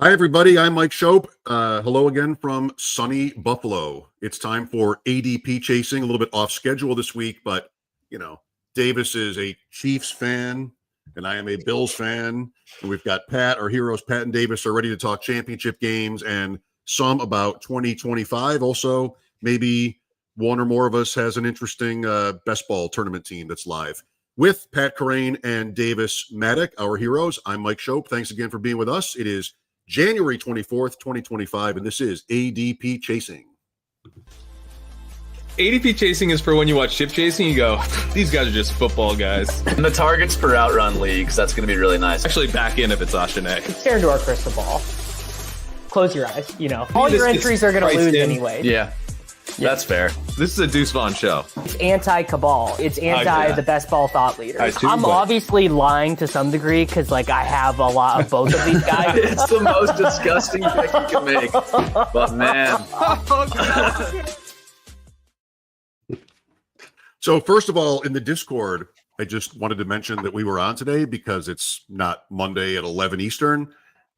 Hi, everybody. I'm Mike Schopp. Hello again from sunny Buffalo. It's time for ADP chasing, a little bit off schedule this week, but, Davis is a Chiefs fan, and I am a Bills fan. And we've got Pat, our heroes, Pat and Davis, are ready to talk championship games and some about 2025. Also, maybe one or more of us has an interesting best ball tournament team that's live. With Pat Corain and Davis Mattek, our heroes, I'm Mike Schopp. Thanks again for being with us. It is January 24th, 2025, and this is ADP Chasing. ADP chasing is for when you watch ship chasing, you go, these guys are just football guys. And the targets per outrun leagues, that's going to be really nice. Actually, back in if it's Ashane. Stare into our crystal ball. Close your eyes, All your entries are going to lose anyway. Yeah, that's fair. This is a Deuce Vaughn show. It's anti-cabal. It's anti the best ball thought leaders. I'm obviously lying to some degree because, I have a lot of both of these guys. It's the most disgusting pick you can make. But, man. So, first of all, in the Discord, I just wanted to mention that we were on today because it's not Monday at 11 Eastern.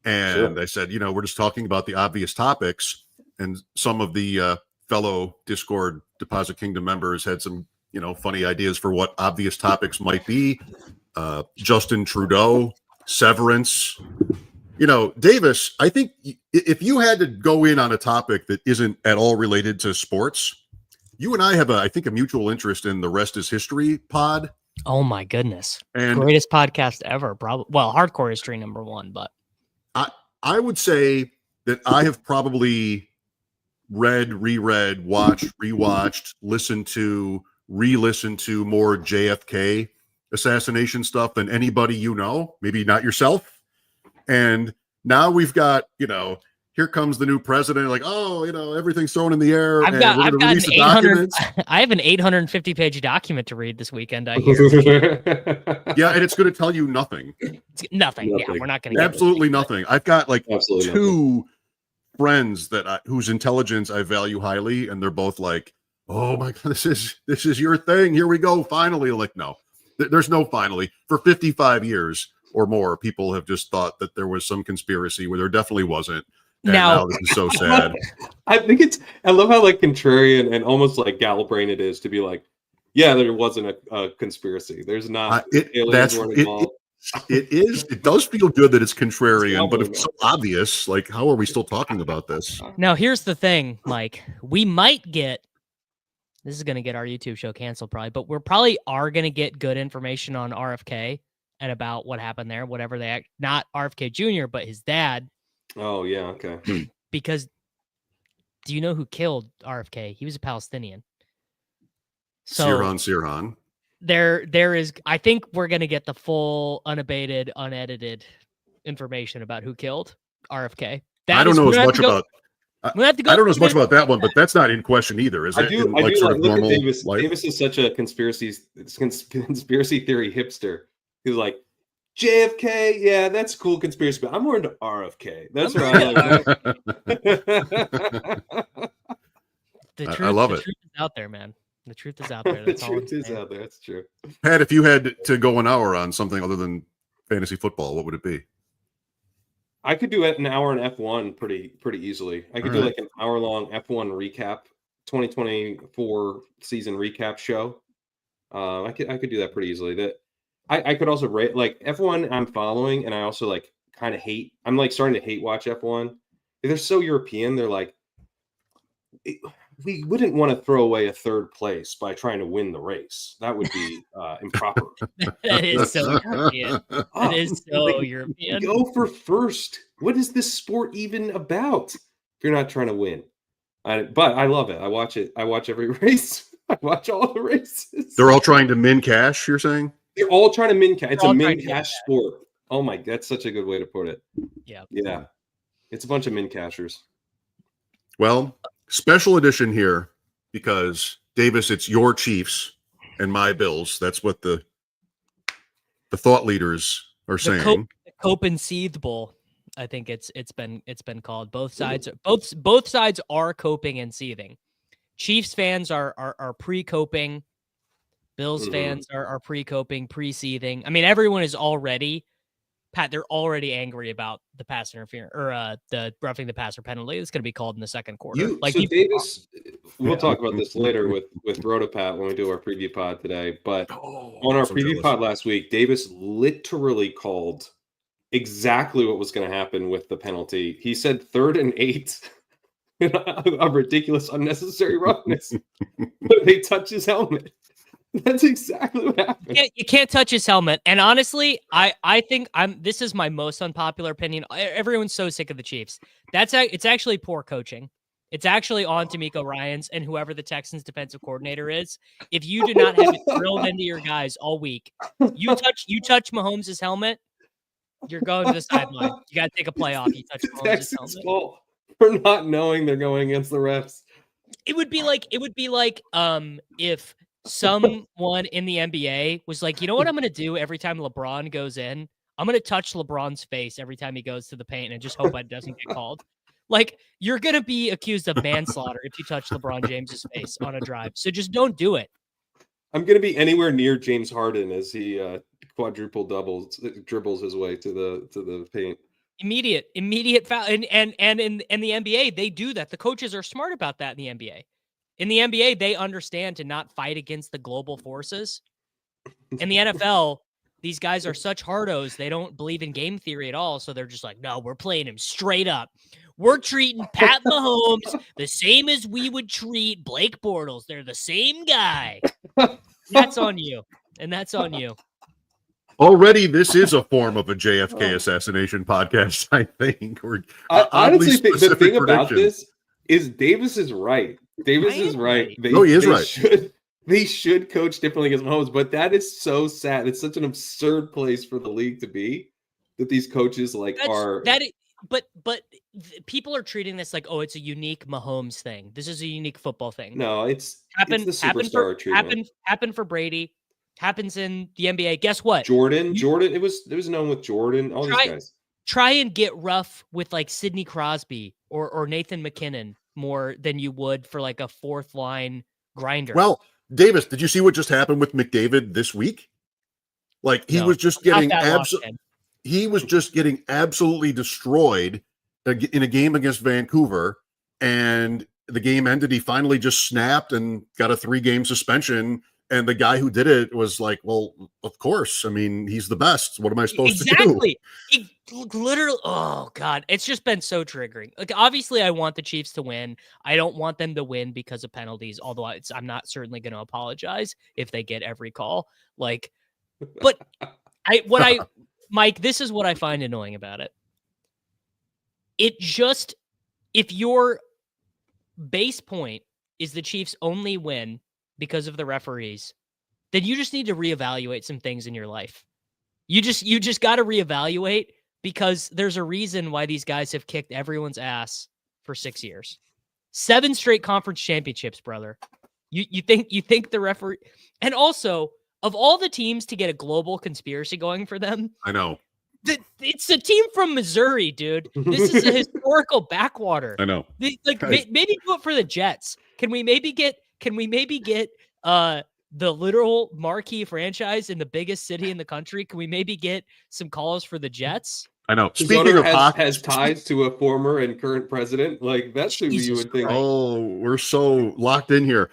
And I said, we're just talking about the obvious topics. And some of the fellow Discord Deposit Kingdom members had some, funny ideas for what obvious topics might be. Justin Trudeau, severance. Davis, I think if you had to go in on a topic that isn't at all related to sports, you and I have, I think, a mutual interest in the Rest is History pod. Oh, my goodness. And greatest podcast ever. Probably. Well, hardcore history #1, but I would say that I have probably read, reread, watched, rewatched, listened to, re-listened to more JFK assassination stuff than anybody maybe not yourself. And now we've got, here comes the new president, everything's thrown in the air. I have an 850-page document to read this weekend, I hear. Yeah, and it's going to tell you nothing. Nothing. Yeah, we're not going to absolutely nothing. I've got absolutely two friends that whose intelligence I value highly, and they're both like, "Oh my god, this is your thing. Here we go, finally." No, there's no finally. For 55 years or more, people have just thought that there was some conspiracy where there definitely wasn't. And now this is so sad. I love how contrarian and almost Galbrain it is to be like, yeah, there wasn't a conspiracy. There's not. Aliens weren't involved. It is. It does feel good that it's contrarian, but if it's so obvious, how are we still talking about this? Now, here's the thing, Mike. We might get, this is going to get our YouTube show canceled probably, but we're probably are going to get good information on RFK and about what happened there, whatever not RFK Jr., but his dad. Oh, yeah, okay. Because do you know who killed RFK? He was a Palestinian. So Sirhan. There is, I think we're going to get the full, unabated, unedited information about who killed RFK. I don't know as much about that one, but that's not in question either, is it? I do look at Davis. Life? Davis is such a conspiracy theory hipster. He's like, JFK, yeah, that's a cool conspiracy, but I'm more into RFK. That's what I like. I love the it. Truth is out there, man. The truth is out there. The truth is out there. That's true. Pat, if you had to go an hour on something other than fantasy football, what would it be? I could do an hour in F1 pretty easily. I could do an hour-long F1 recap, 2024 season recap show. I could do that pretty easily. I could also rate F1 I'm following, and I also kind of hate. I'm starting to hate watch F1. They're so European. They're we wouldn't want to throw away a third place by trying to win the race. That would be improper. That is so European. That is so European. Go for first. What is this sport even about if you're not trying to win? But I love it. I watch it. I watch every race. I watch all the races. They're all trying to min cash, you're saying? They're all trying to min cash. It's a min cash sport. Oh my, that's such a good way to put it. Yeah. Yeah. It's a bunch of min cashers. Well, special edition here because Davis, it's your Chiefs and my Bills. That's what the thought leaders are saying. The Cope and Seethe Bowl. I think it's been called. Both sides are coping and seething. Chiefs fans are pre-coping. Bills fans are pre-coping, pre-seething. I mean, everyone is already Pat, they're already angry about the pass interference or the roughing the passer penalty that's going to be called in the second quarter. Davis, we'll talk about this later with RotoPat when we do our preview pod today. But on our preview pod last week, Davis literally called exactly what was going to happen with the penalty. He said 3rd and 8, a ridiculous, unnecessary roughness. But they touch his helmet. That's exactly what happened. You can't touch his helmet. And honestly, I think this is my most unpopular opinion. Everyone's so sick of the Chiefs. It's actually poor coaching. It's actually on D'Amico Ryans and whoever the Texans defensive coordinator is. If you do not have it drilled into your guys all week, you touch Mahomes' helmet, you're going to the sideline. You got to take a play off. You touch Mahomes' helmet. Fault for not knowing they're going against the refs. It would be like if someone in the NBA was like, you know what I'm going to do every time LeBron goes in? I'm going to touch LeBron's face every time he goes to the paint and just hope it doesn't get called. Like, you're going to be accused of manslaughter if you touch LeBron James's face on a drive. So just don't do it. I'm going to be anywhere near James Harden as he quadruple dribbles his way to the paint. Immediate foul. And in the NBA, they do that. The coaches are smart about that in the NBA. In the NBA, they understand to not fight against the global forces. In the NFL, these guys are such hardos. They don't believe in game theory at all. So they're just like, no, we're playing him straight up. We're treating Pat Mahomes the same as we would treat Blake Bortles. They're the same guy. That's on you. And that's on you. Already, this is a form of a JFK assassination podcast, I think. I honestly think the thing about this is Davis is right. Davis is right. He is right. They should coach differently against Mahomes, but that is so sad. It's such an absurd place for the league to be that these coaches But people are treating this like, oh, it's a unique Mahomes thing. This is a unique football thing. No, it's the superstar treatment. Happened for Brady. Happens in the NBA. Guess what? Jordan. It was known with Jordan. All these guys. Try and get rough with like Sidney Crosby or Nathan McKinnon more than you would for like a fourth line grinder. Well, Davis, did you see what just happened with McDavid this week? Like he was just getting absolutely destroyed in a game against Vancouver, and the game ended. He finally just snapped and got a 3-game suspension. And the guy who did it was like, well, of course. I mean, he's the best. What am I supposed to do? Exactly. Literally, oh, God. It's just been so triggering. Like, obviously, I want the Chiefs to win. I don't want them to win because of penalties, although I'm not certainly going to apologize if they get every call. Like, but Mike, this is what I find annoying about it. If your base point is the Chiefs only win because of the referees, then you just need to reevaluate some things in your life. You just got to reevaluate, because there's a reason why these guys have kicked everyone's ass for 6 years. 7 straight conference championships, brother. You think the referee, and also of all the teams to get a global conspiracy going for them, I know. It's a team from Missouri, dude. This is a historical backwater. I know. Maybe do it for the Jets. Can we maybe get the literal marquee franchise in the biggest city in the country? Can we maybe get some calls for the Jets? I know. Speaking of hockey, has ties to a former and current president. Like, that's who you would think. Oh, we're so locked in here.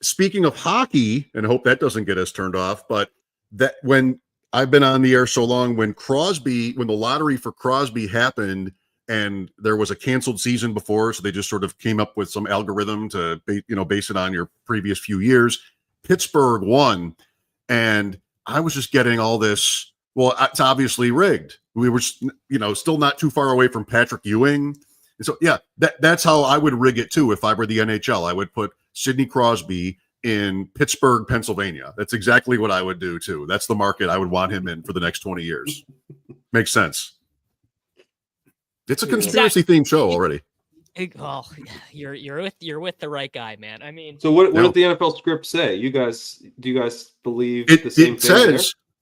Speaking of hockey, and I hope that doesn't get us turned off, but that when I've been on the air so long, when the lottery for Crosby happened, and there was a canceled season before, so they just sort of came up with some algorithm to base it on your previous few years. Pittsburgh won, and I was just getting all this. Well, it's obviously rigged. We were, still not too far away from Patrick Ewing, and so that's how I would rig it too. If I were the NHL, I would put Sidney Crosby in Pittsburgh, Pennsylvania. That's exactly what I would do too. That's the market I would want him in for the next 20 years. Makes sense. It's a conspiracy themed show already. You're with the right guy, man. I mean, so what did the NFL script say? Do you guys believe the same thing?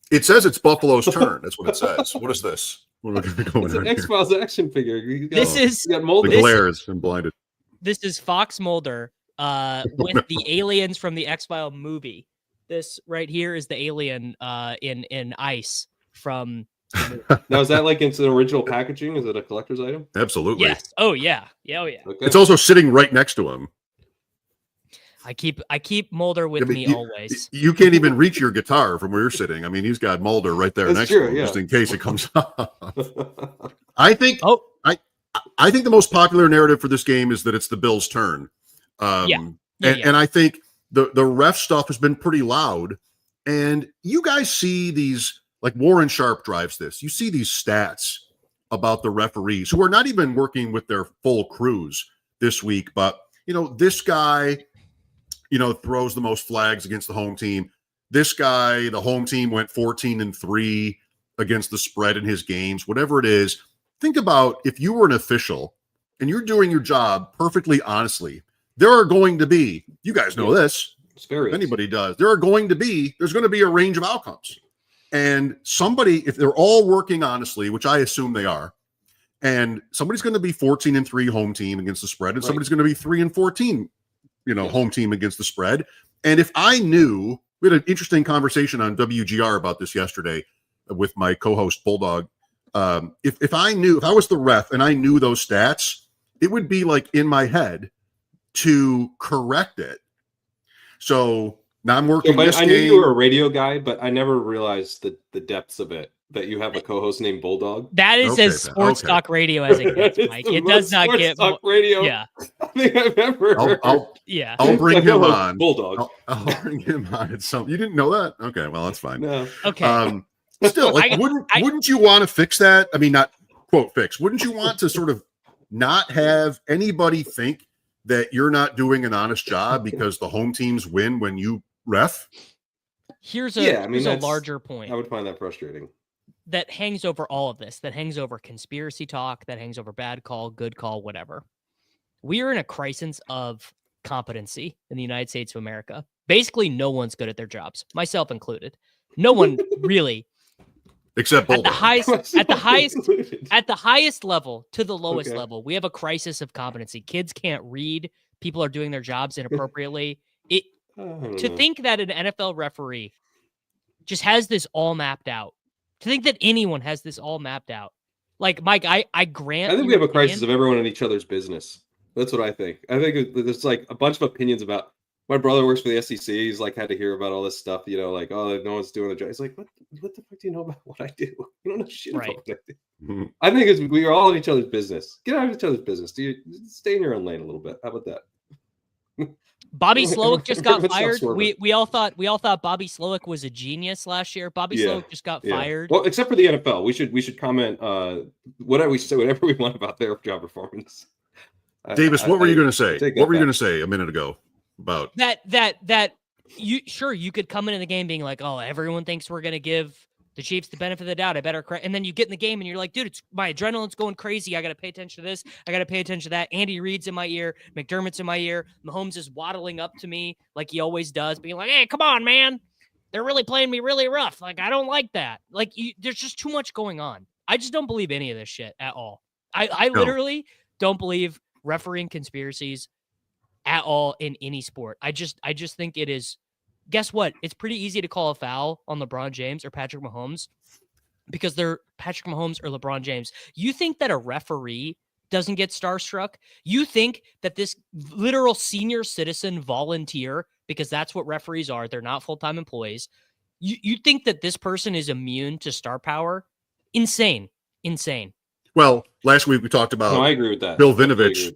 It says it's Buffalo's turn. That's what it says. What is this? What are we going it's an X-Files action figure. The glare has been blinded. This is Fox Mulder with the aliens from the X-Files movie. This right here is the alien in Ice from Now, is that like it's an original packaging? Is it a collector's item? Absolutely. Yes. Oh yeah. Yeah. Oh yeah. Okay. It's also sitting right next to him. I keep Mulder with me always. You can't even reach your guitar from where you're sitting. I mean, he's got Mulder right there next to him, just in case it comes up. I think. Oh, I think the most popular narrative for this game is that it's the Bills' turn. And I think the ref stuff has been pretty loud. And you guys see these, like Warren Sharp drives this. You see these stats about the referees who are not even working with their full crews this week, but this guy, throws the most flags against the home team. This guy, the home team went 14-3 against the spread in his games, whatever it is. Think about if you were an official and you're doing your job perfectly honestly, there are going to be, you guys know this, if anybody does, there's going to be a range of outcomes. And somebody, if they're all working honestly, which I assume they are, and somebody's going to be 14-3 home team against the spread, and somebody's going to be 3-14, home team against the spread. And if I knew, we had an interesting conversation on WGR about this yesterday with my co-host Bulldog. If I was the ref and I knew those stats, it would be like in my head to correct it. So now I'm working. I knew you were a radio guy, but I never realized the depths of it. That you have a co-host named Bulldog. That is as sports talk radio as it gets, Mike. It does not get talk radio. Yeah, I think I've ever. I'll bring him on. Bulldog. I'll bring him on. You didn't know that? Okay, well that's fine. No. Okay. Still, wouldn't you want to fix that? I mean, not quote fix. Wouldn't you want to sort of not have anybody think that you're not doing an honest job because the home teams win when you ref? Here's a larger point. I would find that frustrating. That hangs over all of this, that hangs over conspiracy talk, that hangs over bad call, good call, whatever. We are in a crisis of competency in the United States of America. Basically, no one's good at their jobs, myself included. No one really. Except at the highest level to the lowest level, we have a crisis of competency. Kids can't read. People are doing their jobs inappropriately. Think that an NFL referee just has this all mapped out. To think that anyone has this all mapped out. Like, Mike, I grant. I think we have a crisis of everyone in each other's business. That's what I think. I think there's like a bunch of opinions about. My brother works for the SEC. He's like had to hear about all this stuff, like, oh, no one's doing the job. He's like, what the fuck do you know about what I do? You don't know shit about what I do. Mm-hmm. I think we are all in each other's business. Get out of each other's business. Do you stay in your own lane a little bit? How about that? Bobby Slowick just got fired. We all thought Bobby Slowick was a genius last year. Bobby Slowick just got fired. Well, except for the NFL, we should comment whatever we want about their job performance. Davis, what were you going to say? What were you going to say a minute ago about that? You could come into the game being like, oh, everyone thinks we're going to give the Chiefs the benefit of the doubt. I better and then you get in the game and you're like, dude, my adrenaline's going crazy. I got to pay attention to this. I got to pay attention to that. Andy Reid's in my ear. McDermott's in my ear. Mahomes is waddling up to me like he always does, being like, hey, come on, man. They're really playing me really rough. Like, I don't like that. Like, there's just too much going on. I just don't believe any of this shit at all. I literally don't believe refereeing conspiracies at all in any sport. I just think it is. Guess what? It's pretty easy to call a foul on LeBron James or Patrick Mahomes because they're Patrick Mahomes or LeBron James. You think that a referee doesn't get starstruck? You think that this literal senior citizen volunteer, because that's what referees are, they're not full-time employees. You think that this person is immune to star power? Insane. Well, last week we talked about I agree with that. Bill Vinovich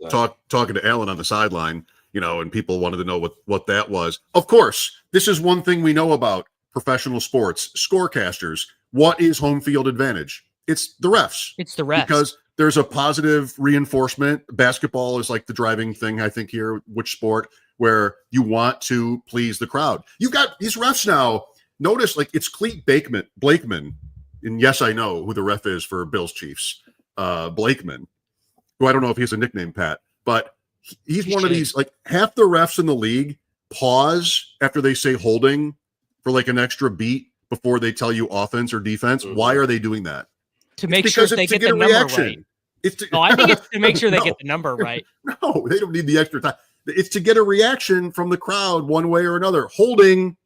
talking to Allen on the sideline, and people wanted to know what that was. Of course, this is one thing we know about professional sports, scorecasters. What is home field advantage? It's the refs. Because there's a positive reinforcement. Basketball is like the driving thing, I think, here, which sport, where you want to please the crowd. You've got these refs now. Notice, like, it's Clete Blakeman. And yes, I know who the ref is for Bills Chiefs. Blakeman, who I don't know if he has a nickname, Pat, but he's one of these, like, half the refs in the league pause after they say holding for like an extra beat before they tell you offense or defense. Mm-hmm. Why are they doing that? To make sure they get the number right. I think it's to make sure they get the number right. No, they don't need the extra time. It's to get a reaction from the crowd one way or another. Holding,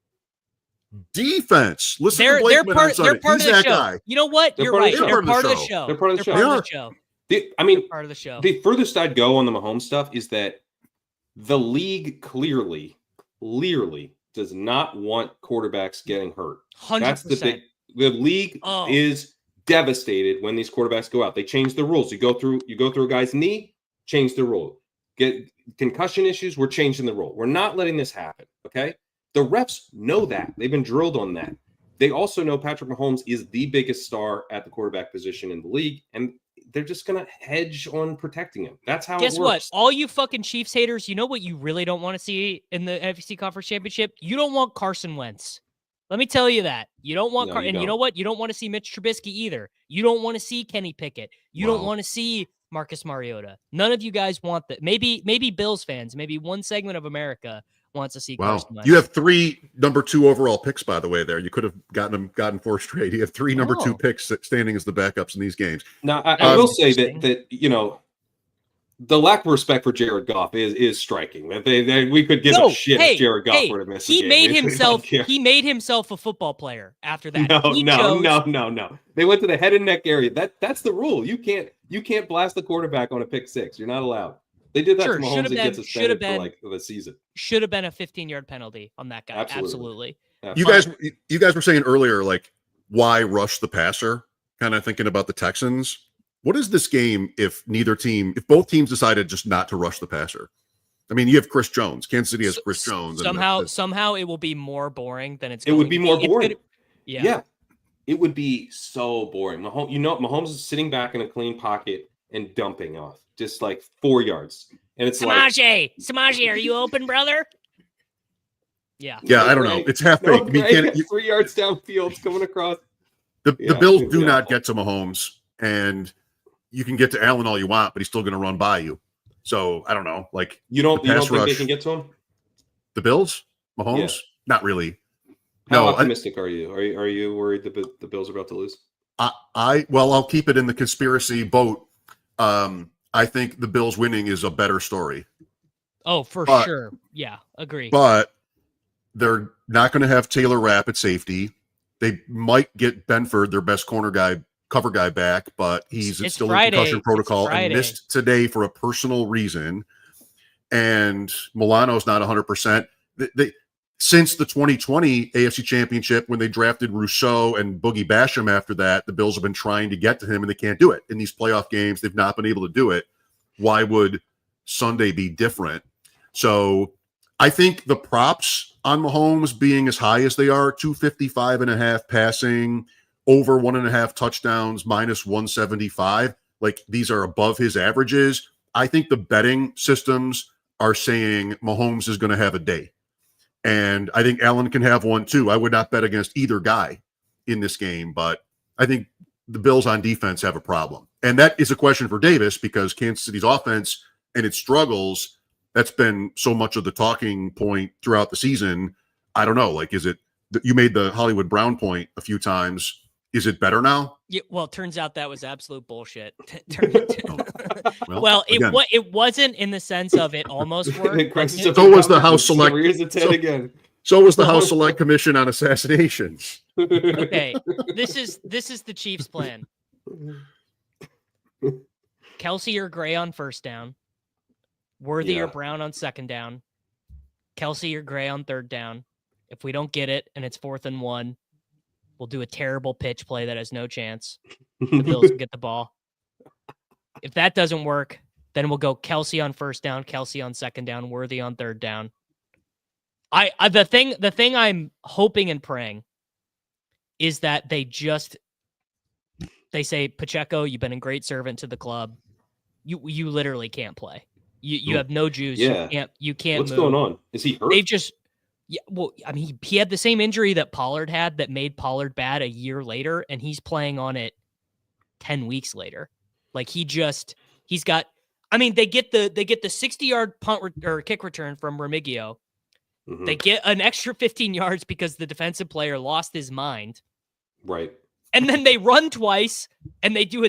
defense. Listen They're to Blakeman on Sunday. they're part He's of the that show. guy. You know what? They're You're part of right. the show. They're part of the show. They're part of the show. Part of the show. Part of the show. The furthest I'd go on the Mahomes stuff is that the league clearly does not want quarterbacks getting hurt. 100%. That's the thing. The league is devastated when these quarterbacks go out. They change the rules. You go through a guy's knee, change the rule. Get concussion issues, we're changing the rule. We're not letting this happen. Okay. The refs know that. They've been drilled on that. They also know Patrick Mahomes is the biggest star at the quarterback position in the league, and they're just going to hedge on protecting him. That's how it works. Guess what? All you fucking Chiefs haters, you know what you really don't want to see in the NFC Conference Championship? You don't want Carson Wentz. Let me tell you that. You don't want and you know what? You don't want to see Mitch Trubisky either. You don't want to see Kenny Pickett. You don't want to see Marcus Mariota. None of you guys want that. Maybe Bills fans, maybe one segment of America wants to see Carson Wentz. You have 3 number 2 overall picks, by the way, there. You could have gotten 4 straight. You have 3 number 2 picks standing as the backups in these games. Now, I will say that the lack of respect for Jared Goff is striking. We could give a shit if Jared Goff were to miss a game. He made himself a football player after that. No. They went to the head and neck area. That's the rule. You can't blast the quarterback on a pick six. You're not allowed. They did that to Mahomes and get suspended for like the season. Should have been a 15-yard penalty on that guy. Absolutely. You guys were saying earlier, like, why rush the passer? Kind of thinking about the Texans. What is this game if both teams decided just not to rush the passer? I mean, you have Chris Jones. Kansas City has Chris Jones. Somehow it will be more boring than it's. It would be more boring. Yeah, it would be so boring. Mahomes is sitting back in a clean pocket and dumping off just like 4 yards, and it's Samaje, are you open, brother? Yeah. I don't know. It's half baked. 3 yards downfield, it's coming across. The Bills do not get to Mahomes, and you can get to Allen all you want, but he's still going to run by you. So I don't know. Like, you don't think they can get to him? The Bills, Mahomes, not really. How optimistic are you? Are you worried the Bills are about to lose? I'll keep it in the conspiracy boat. I think the Bills winning is a better story. Oh, for sure. Yeah, agree. But they're not going to have Taylor Rapp at safety. They might get Benford, their best cover guy back, but he's still in concussion protocol and missed today for a personal reason. And Milano's not 100%. Since the 2020 AFC Championship, when they drafted Rousseau and Boogie Basham after that, the Bills have been trying to get to him, and they can't do it. In these playoff games, they've not been able to do it. Why would Sunday be different? So I think the props on Mahomes being as high as they are, 255.5 passing, over 1.5 touchdowns, minus 175, like these are above his averages. I think the betting systems are saying Mahomes is going to have a day. And I think Allen can have one too. I would not bet against either guy in this game, but I think the Bills on defense have a problem. And that is a question for Davis because Kansas City's offense and its struggles, that's been so much of the talking point throughout the season. I don't know. Like, is it, you made the Hollywood Brown point a few times. Is it better now? Yeah, well, it turns out that was absolute bullshit. Well, it wasn't in the sense of it almost worked. So was the House Select. Again. So was the House Select Commission on Assassinations. Okay, this is the Chiefs' plan. Kelsey or Gray on first down. Worthy or Brown on second down. Kelsey or Gray on third down. If we don't get it and it's 4th and 1. We'll do a terrible pitch play that has no chance. The Bills will get the ball. If that doesn't work, then we'll go Kelsey on first down, Kelsey on second down, Worthy on third down. The thing I'm hoping and praying is that they say, Pacheco, you've been a great servant to the club. You literally can't play. You have no juice. Yeah. You can't What's move. going on? Is he hurt? Yeah, well, I mean, he had the same injury that Pollard had that made Pollard bad a year later, and he's playing on it 10 weeks later. Like they get the 60-yard punt or kick return from Remigio. Mm-hmm. They get an extra 15 yards because the defensive player lost his mind. Right. And then they run twice, and they do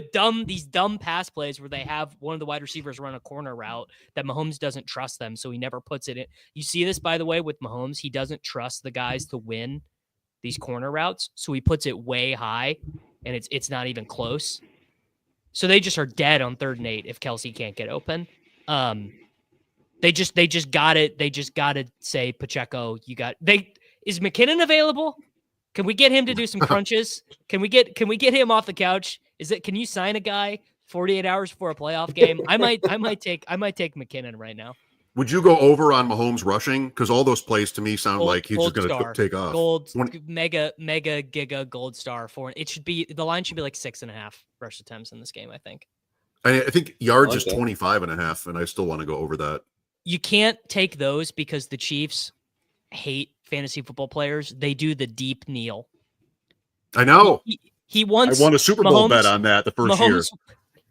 these dumb pass plays where they have one of the wide receivers run a corner route that Mahomes doesn't trust them, so he never puts it in. You see this, by the way, with Mahomes. He doesn't trust the guys to win these corner routes. So he puts it way high, and it's not even close. So they just are dead on 3rd and 8 if Kelsey can't get open. They just got it. They just got to say, Pacheco, is McKinnon available? Can we get him to do some crunches? Can we get him off the couch? Can you sign a guy 48 hours before a playoff game? I might take McKinnon right now. Would you go over on Mahomes rushing? Because all those plays to me sound like he's just going to take off. Mega giga gold star for it. The line should be like 6.5 rush attempts in this game, I think. I think yards is 25.5, and I still want to go over that. You can't take those because the Chiefs hate fantasy football players. They do the deep kneel. I know. He wants. I won a Super Bowl bet on that the first year.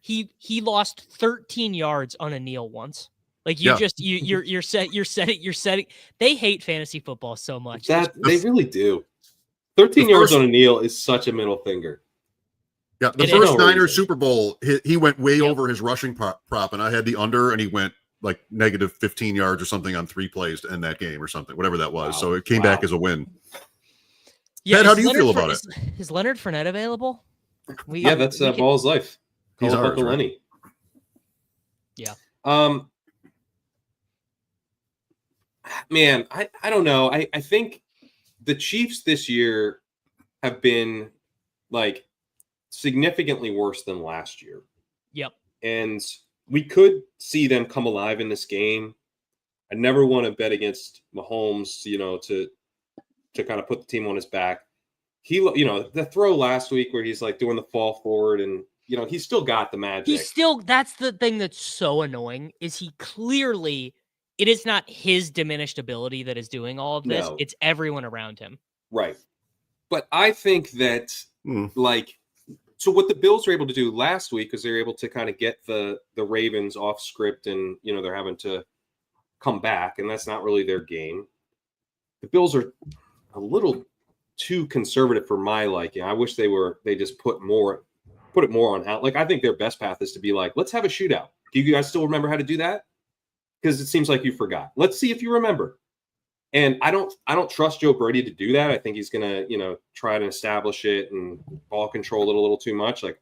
He lost 13 yards on a kneel once. Like you're setting. They hate fantasy football so much. They really do. 13 yards on a kneel is such a middle finger. Yeah, the first Niners Super Bowl, he went way over his rushing prop, and I had the under, and he went like negative 15 yards or something on 3 plays to end that game or something, whatever that was. Wow. So it came back as a win. Yeah, Ted, how do you feel about it? Is Leonard Fournette available? That's Ball's life. He's ours, right? Lenny. Yeah. Man, I don't know. I think the Chiefs this year have been like significantly worse than last year. Yep. And we could see them come alive in this game. I never want to bet against Mahomes, to kind of put the team on his back. The throw last week where he's like doing the fall forward and, he's still got the magic. That's the thing that's so annoying is it is not his diminished ability that is doing all of this. No. It's everyone around him. Right. But I think that so what the Bills were able to do last week is they're able to kind of get the Ravens off script and, they're having to come back, and that's not really their game. The Bills are a little too conservative for my liking. I wish they just put it more on out. Like, I think their best path is to be like, let's have a shootout. Do you guys still remember how to do that? Because it seems like you forgot. Let's see if you remember. And I don't trust Joe Brady to do that. I think he's going to, try to establish it and ball control it a little too much. Like,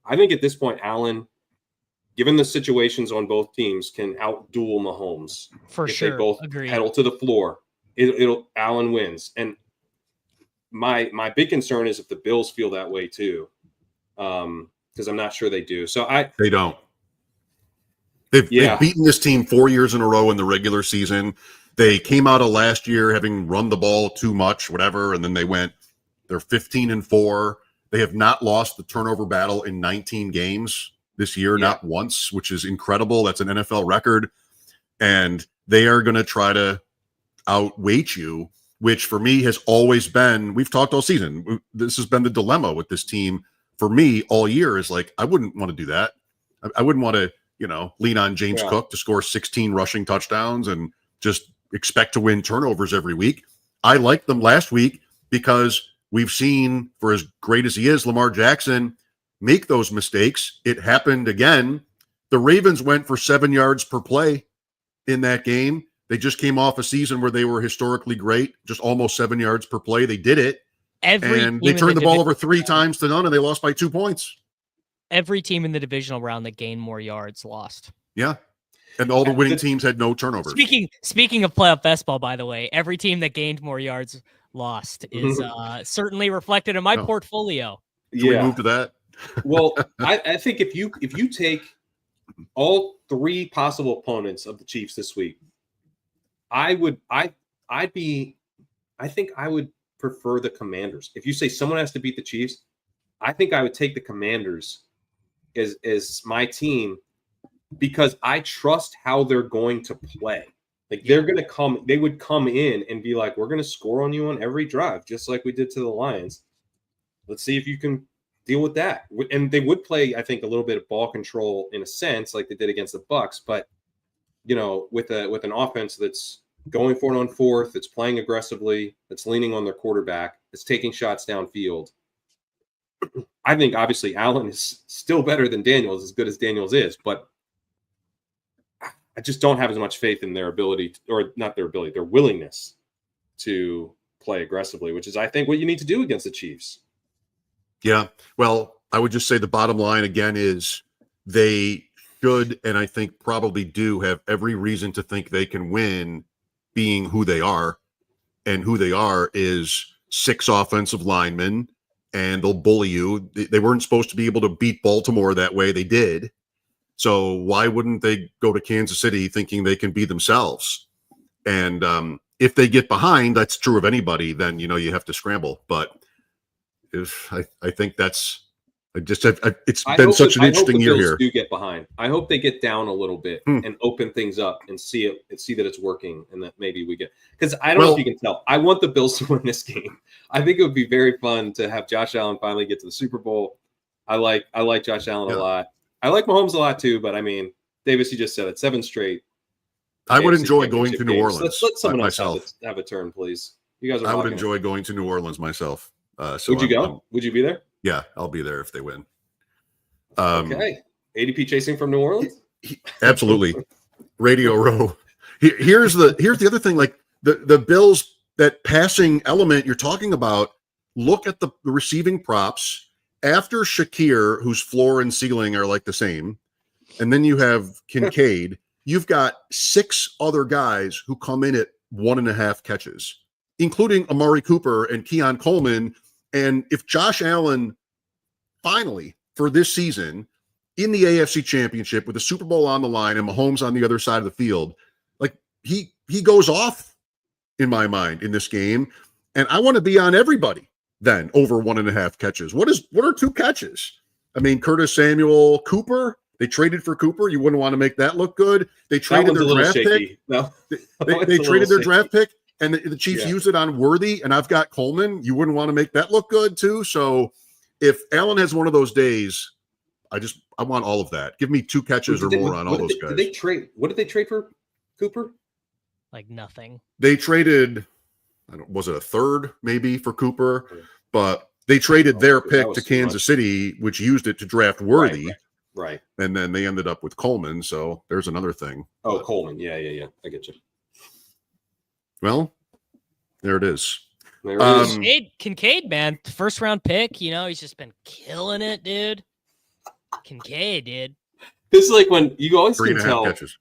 I think at this point, Allen, given the situations on both teams, can outduel Mahomes. For sure. They both pedal to the floor. Allen wins. And my big concern is if the Bills feel that way too, because I'm not sure they do. So they don't. They've beaten this team 4 years in a row in the regular season. They came out of last year having run the ball too much, whatever, and then they're 15-4. They have not lost the turnover battle in 19 games this year, not once, which is incredible. That's an NFL record. And they are going to try to outweight you, which for me has always been, we've talked all season, this has been the dilemma with this team for me all year is like, I wouldn't want to do that. I wouldn't want to, lean on James Cook to score 16 rushing touchdowns and just expect to win turnovers every week. I liked them last week because we've seen, for as great as he is, Lamar Jackson make those mistakes. It happened again. The Ravens went for 7 yards per play in that game. They just came off a season where they were historically great, just almost 7 yards per play. They did it. And they turned the ball over 3 times to none, and they lost by 2 points. Every team in the divisional round that gained more yards lost. Yeah. And all the winning teams had no turnovers. Speaking of playoff baseball, by the way, every team that gained more yards lost is certainly reflected in my portfolio. Can we move to that? Well, I think if you take all 3 possible opponents of the Chiefs this week, I think I would prefer the Commanders. If you say someone has to beat the Chiefs, I think I would take the Commanders as my team because I trust how they're going to play. Like they would come in and be like, we're going to score on you on every drive, just like we did to the Lions. Let's see if you can deal with that. And they would play, I think, a little bit of ball control in a sense, like they did against the Bucs, but with an offense that's going for it on fourth, that's playing aggressively, that's leaning on their quarterback, that's taking shots downfield. I think obviously Allen is still better than Daniels, as good as Daniels is, but I just don't have as much faith in their ability, or not their ability, their willingness to play aggressively, which is, I think, what you need to do against the Chiefs. Yeah. Well, I would just say the bottom line again is they should, and I think probably do, have every reason to think they can win, being who they are. And who they are is 6 offensive linemen, and they'll bully you. They weren't supposed to be able to beat Baltimore that way. They did. So why wouldn't they go to Kansas City thinking they can be themselves? And if they get behind, that's true of anybody, then, you have to scramble. But if I think that's, it's been such an interesting year here. Do get behind. I hope they get down a little bit and open things up and see that it's working, and that maybe we get, because I don't know if you can tell. I want the Bills to win this game. I think it would be very fun to have Josh Allen finally get to the Super Bowl. I like Josh Allen a lot. I like Mahomes a lot too, but I mean, Davis, you just said it, 7 straight. I would enjoy going to New Orleans. Let someone else have a turn, please. You guys are. I would enjoy going to New Orleans myself. So would you go? Would you be there? Yeah, I'll be there if they win. Okay. ADP chasing from New Orleans? Absolutely. Radio Row. Here's the other thing, like the Bills, that passing element you're talking about, look at the receiving props. After Shakir, whose floor and ceiling are like the same, and then you have Kincaid, you've got 6 other guys who come in at 1.5 catches, including Amari Cooper and Keon Coleman. And if Josh Allen finally, for this season, in the AFC Championship with the Super Bowl on the line and Mahomes on the other side of the field, like he goes off in my mind in this game, and I want to be on everybody then over 1.5 catches. What are 2 catches? I mean, Curtis Samuel, Cooper. They traded for Cooper. You wouldn't want to make that look good. They traded their draft pick. No, they traded their draft pick, and the Chiefs used it on Worthy, and I've got Coleman. You wouldn't want to make that look good too. So if Allen has one of those days, I want all of that. Give me 2 catches or more on all those guys. Did they trade? What did they trade for Cooper? Like nothing. They traded, was it a third maybe for Cooper? But they traded their pick to Kansas City, which used it to draft Worthy. Right. And then they ended up with Coleman. So there's another thing. Oh, Coleman. Yeah. I get you. Well, there it is. Kincaid, man, first round pick. He's just been killing it, dude. Kincaid, dude. This is like when you always 3.5 can tell. catches.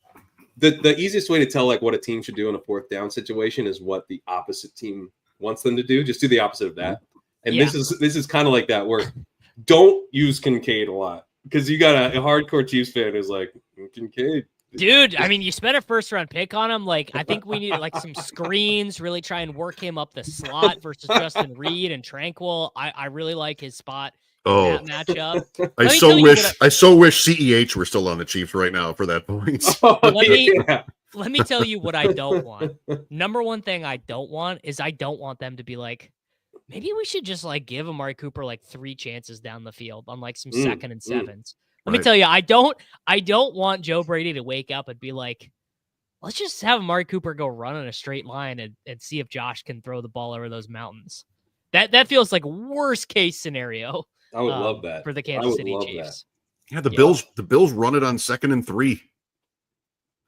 The easiest way to tell like what a team should do in a 4th down situation is what the opposite team wants them to do. Just do the opposite of that. And this is kind of like that, where don't use Kincaid a lot, because you got a hardcore Chiefs fan who's like, Kincaid. Dude, I mean, you spent a 1st-round pick on him. Like, I think we need like some screens, really try and work him up the slot versus Justin Reed and Tranquil. I really like his spot in that matchup. I so wish CEH were still on the Chiefs right now for that point. Let me tell you what I don't want. Number one thing I don't want is I don't want them to be like, maybe we should just like give Amari Cooper like 3 chances down the field on like some 2nd and 7s. Let me tell you, I don't want Joe Brady to wake up and be like, let's just have Amari Cooper go run in a straight line and see if Josh can throw the ball over those mountains. That feels like worst case scenario. I would love that for the Kansas City Chiefs. That. Yeah, the Bills run it on 2nd and 3.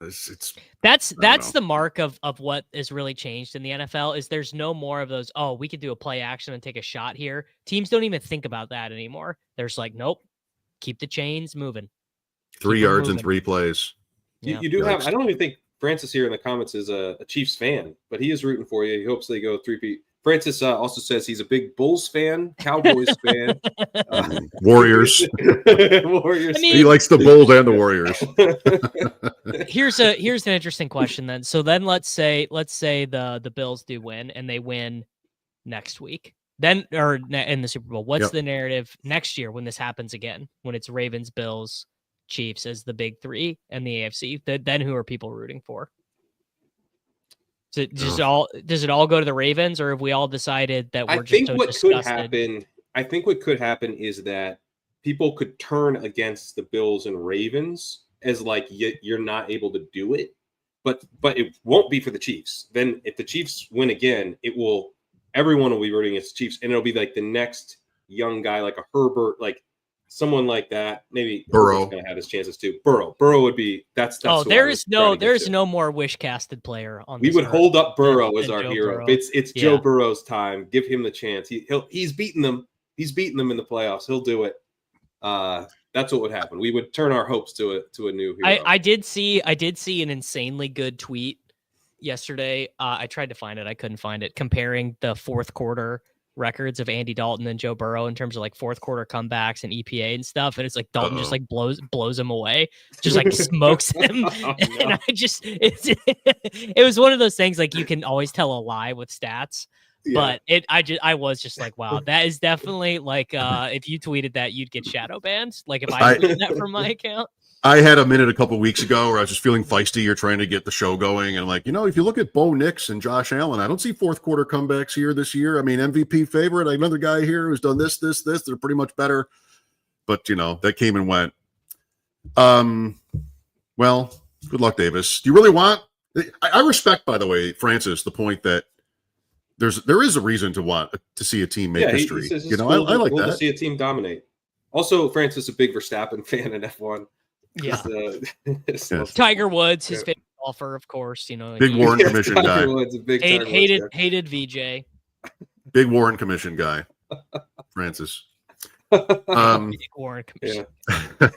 That's the mark of what is really changed in the NFL is there's no more of those, we could do a play action and take a shot here. Teams don't even think about that anymore. There's like, nope, keep the chains moving. 3 yards and 3 plays. You do have, I don't even think Francis here in the comments is a Chiefs fan, but he is rooting for you. He hopes they go 3-peat. Francis also says he's a big Bulls fan, Cowboys fan, Warriors. Warriors. I mean, he likes the Bulls and the Warriors. Here's an interesting question then. So then let's say the Bills do win and they win next week. Then or in the Super Bowl. What's the narrative next year when this happens again? When it's Ravens, Bills, Chiefs as the big 3 and the AFC. Then who are people rooting for? So does it all go to the Ravens, or have we all decided that we're just so disgusted? I think what could happen is that people could turn against the Bills and Ravens as like you're not able to do it, but it won't be for the Chiefs. Then if the Chiefs win again, everyone will be rooting against the Chiefs, and it'll be like the next young guy, like a Herbert, like someone like that, maybe Burrow going to have his chances too. Burrow would be that's. There is no more wish casted player on. We would hold up Burrow as our Joe hero. Burrow. It's Joe Burrow's time. Give him the chance. He's beaten them. He's beaten them in the playoffs. He'll do it. That's what would happen. We would turn our hopes to a new hero. I did see an insanely good tweet yesterday. I tried to find it. I couldn't find it. Comparing the fourth quarter records of Andy Dalton and Joe Burrow in terms of like fourth quarter comebacks and EPA and stuff. And it's like Dalton just like blows him away, just like smokes him. And it was one of those things like you can always tell a lie with stats. Yeah. But I was just like, wow, that is definitely like if you tweeted that, you'd get shadow banned. Like if I tweeted that from my account. I had a minute a couple weeks ago where I was just feeling feisty. You're trying to get the show going. And I'm like, if you look at Bo Nix and Josh Allen, I don't see fourth quarter comebacks here this year. I mean, MVP favorite, another guy here who's done this. They're pretty much better. But, that came and went. Well, good luck, Davis. Do you really want – I respect, by the way, Francis, the point that there is a reason to want to see a team make history. I like that. To see a team dominate. Also, Francis, a big Verstappen fan in F1. Yeah. Tiger Woods, his favorite golfer, of course. Big Warren Commission guy. Woods, hated VJ. Big Warren Commission guy, Francis. Big Warren Commission.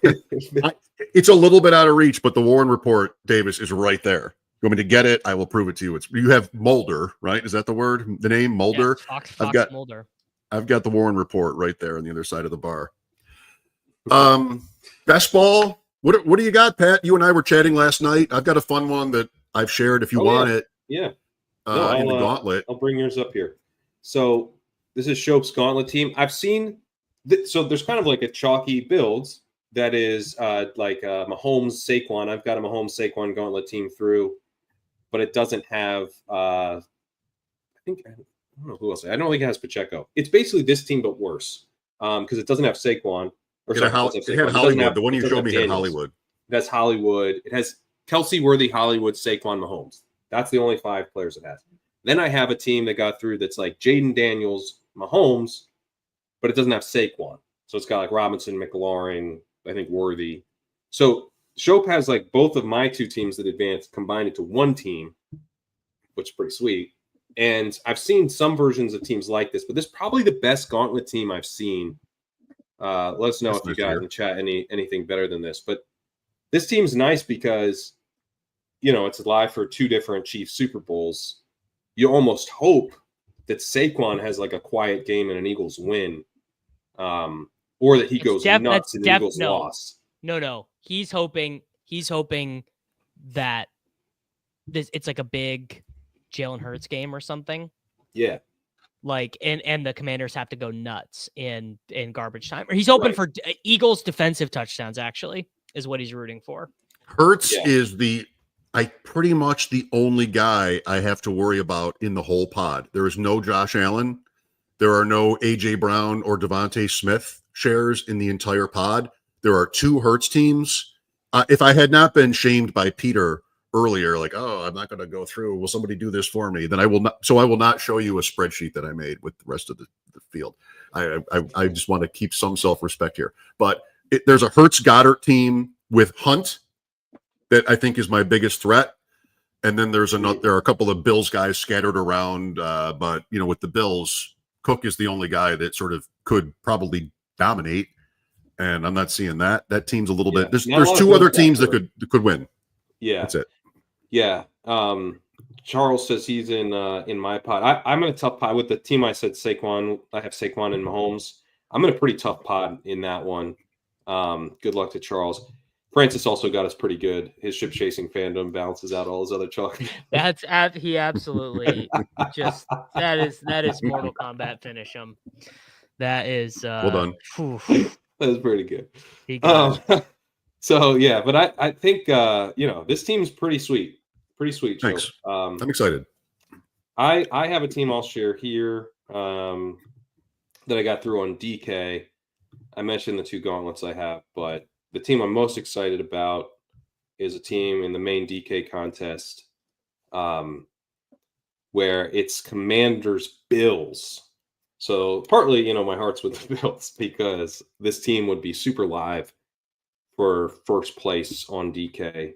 Yeah. It's a little bit out of reach, but the Warren Report, Davis, is right there. You want me to get it? I will prove it to you. You have Mulder, right? Is that the word? The name Mulder? Yeah, Fox Mulder. I've got the Warren Report right there on the other side of the bar. Best ball. What do you got, Pat? You and I were chatting last night. I've got a fun one that I've shared if you want it. Yeah. In the gauntlet. I'll bring yours up here. So this is Schopp's gauntlet team. I've seen so there's kind of like a chalky builds that is like Mahomes Saquon. I've got a Mahomes Saquon gauntlet team through, but it doesn't have I don't know who else. I don't think it has Pacheco. It's basically this team but worse. Because it doesn't have Saquon. It had Hollywood. The one you showed me had Hollywood. That's Hollywood. It has Kelsey, Worthy, Hollywood, Saquon, Mahomes. That's the only 5 players it has. Then I have a team that got through that's like Jaden Daniels, Mahomes, but it doesn't have Saquon. So it's got like Robinson, McLaurin, I think Worthy. So Schopp has like both of my 2 teams that advanced combined into one team, which is pretty sweet. And I've seen some versions of teams like this, but this is probably the best gauntlet team I've seen. Let us know if you got in the chat anything better than this. But this team's nice because, it's live for 2 different Chiefs Super Bowls. You almost hope that Saquon has like a quiet game and an Eagles win, or that he goes nuts and the Eagles lost. No. He's hoping that it's like a big Jalen Hurts game or something. Yeah. Like and the Commanders have to go nuts in garbage time. Or he's hoping for Eagles defensive touchdowns. Actually, is what he's rooting for. Hurts is pretty much the only guy I have to worry about in the whole pod. There is no Josh Allen. There are no AJ Brown or Devontae Smith shares in the entire pod. There are 2 Hurts teams. If I had not been shamed by Peter earlier, like, I'm not going to go through. Will somebody do this for me? Then I will not. So I will not show you a spreadsheet that I made with the rest of the field. I just want to keep some self-respect here. But there's a Hurts Goddard team with Hunt that I think is my biggest threat. And then there are a couple of Bills guys scattered around. But with the Bills, Cook is the only guy that sort of could probably dominate. And I'm not seeing that. That team's a little bit. There's 2 other teams that could win. Yeah, that's it. Yeah. Charles says he's in my pod. I'm in a tough pod with the team. I said Saquon. I have Saquon and Mahomes. I'm in a pretty tough pod in that one. Good luck to Charles. Francis also got us pretty good. His ship chasing fandom balances out all his other chalk. He absolutely just that is Mortal Kombat finish him. That is well done. That was pretty good. So yeah, but I think this team's pretty sweet. Pretty sweet. Thanks. I'm excited. I have a team I'll share here that I got through on DK. I mentioned the 2 gauntlets I have, but the team I'm most excited about is a team in the main DK contest where it's Commanders Bills. So partly, my heart's with the Bills because this team would be super live for first place on DK.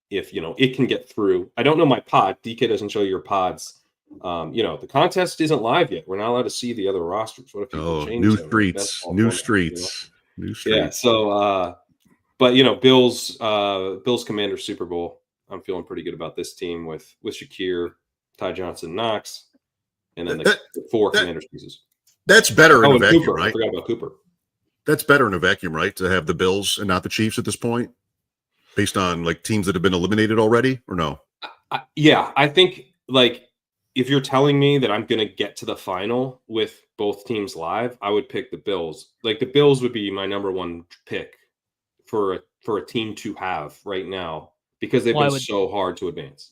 If it can get through. I don't know my pod. DK doesn't show your pods. The contest isn't live yet. We're not allowed to see the other rosters. What if people change new them? streets, new streets. Yeah. So, but Bills Commanders Super Bowl. I'm feeling pretty good about this team with Shakir, Ty Johnson, Knox, and then the four Commanders pieces. That's better in a vacuum, Cooper. right? I forgot about Cooper. That's better in a vacuum, right? To have the Bills and not the Chiefs at this point, based on like teams that have been eliminated already, or no? Yeah, I think if you're telling me that I'm going to get to the final with both teams live, I would pick the Bills. Like the Bills would be my number one pick for a team to have right now because they've been so hard to advance.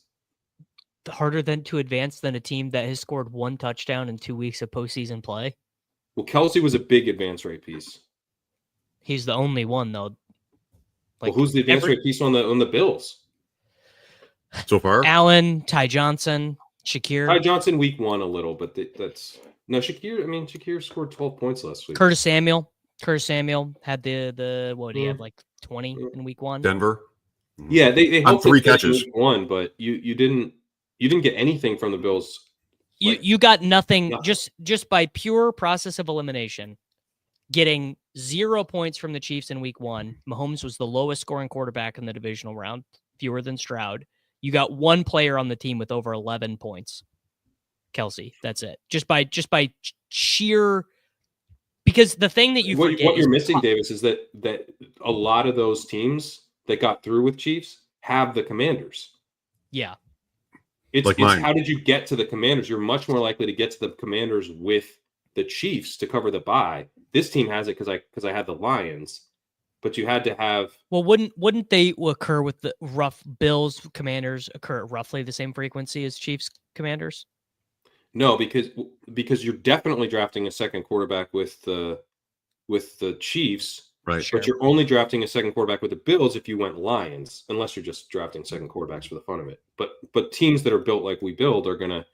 Harder to advance than a team that has scored 1 touchdown in 2 weeks of postseason play. Well, Kelsey was a big advance rate piece. He's the only one though. Well, who's the advance rate piece on the Bills so far? Allen, Ty Johnson, Shakir. Ty Johnson week 1 a little, but that's no Shakir. I mean, Shakir scored 12 points last week. Curtis Samuel had the what did he have, like 20 in week 1? Denver. Yeah, they on hoped 3 catches. Week 1, but you didn't get anything from the Bills. You got nothing just by pure process of elimination. Getting 0 points from the Chiefs in week 1. Mahomes was the lowest scoring quarterback in the divisional round, fewer than Stroud. You got 1 player on the team with over 11 points. Kelsey, that's it. Just by sheer, because the thing that what you're missing, Davis, is that a lot of those teams that got through with Chiefs have the Commanders. Yeah. It's how did you get to the Commanders? You're much more likely to get to the Commanders with the Chiefs to cover the bye. This team has it because I had the Lions, but you had to have. Well, wouldn't they occur with the rough Bills Commanders occur at roughly the same frequency as Chiefs Commanders? No, because you're definitely drafting a second quarterback with the Chiefs, right? But you're only drafting a second quarterback with the Bills if you went Lions, unless you're just drafting second quarterbacks for the fun of it. But teams that are built like we build are gonna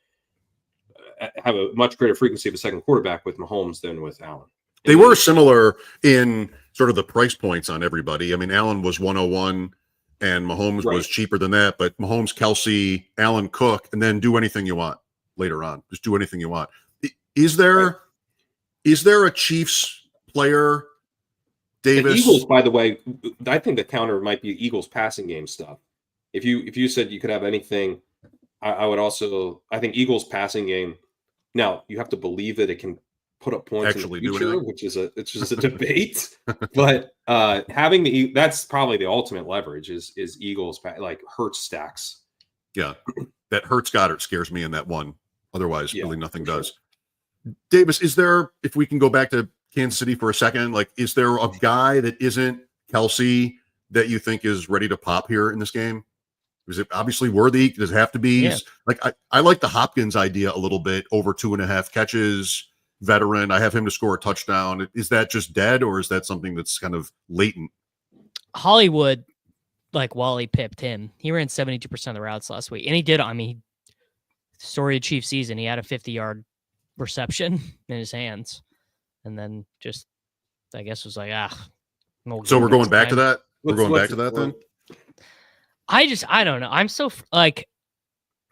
have a much greater frequency of a second quarterback with Mahomes than with Allen. They were similar in sort of the price points on everybody. I mean, Allen was 101 and Mahomes was cheaper than that, but Mahomes, Kelsey, Allen, Cook, and then do anything you want later on. Just do anything you want. Is there a Chiefs player, Davis? The Eagles, by the way, I think the counter might be Eagles passing game stuff. If you said you could have anything, I would also, I think Eagles passing game. Now you have to believe that it can put up points actually in the future, which is it's just a debate. But having that's probably the ultimate leverage is Eagles like Hurts stacks. Yeah, that Hurts Goddard scares me in that one. Otherwise, really nothing does. Sure. Davis, is there, if we can go back to Kansas City for a second, like, is there a guy that isn't Kelsey that you think is ready to pop here in this game? Is it obviously worthy? Does it have to be? Yeah. Like, I like the Hopkins idea a little bit, over 2.5 catches, veteran. I have him to score a touchdown. Is that just dead, or is that something that's kind of latent? Hollywood, like Wally pipped him. He ran 72% of the routes last week. And he did, story of Chiefs season, he had a 50-yard reception in his hands. And then just, I guess, was like, So we're going back to that? We're going back to that then? I don't know. I'm so like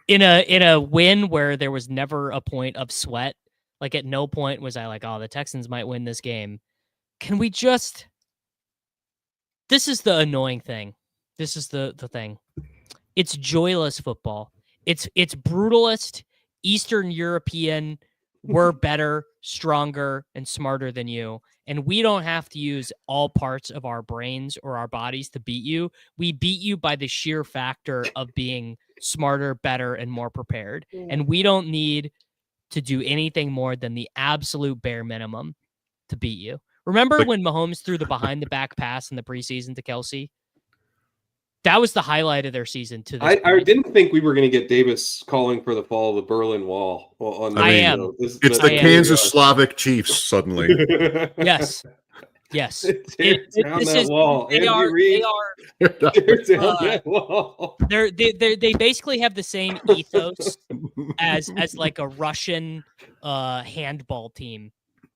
in a win where there was never a point of sweat. Like at no point was I like, oh, the Texans might win this game. Can we just? This is the annoying thing. This is the thing. It's joyless football. It's brutalist Eastern European. We're better, stronger, and smarter than you. And we don't have to use all parts of our brains or our bodies to beat you. We beat you by the sheer factor of being smarter, better, and more prepared. And we don't need to do anything more than the absolute bare minimum to beat you. Remember when Mahomes threw the behind-the-back pass in the preseason to Kelsey? That was the highlight of their season. I didn't think we were going to get Davis calling for the fall of the Berlin Wall. It's the Kansas Slavic Chiefs suddenly. Yes. Yes. Tear down that wall. Andy Reid. Tear down that wall. They basically have the same ethos as like a Russian handball team.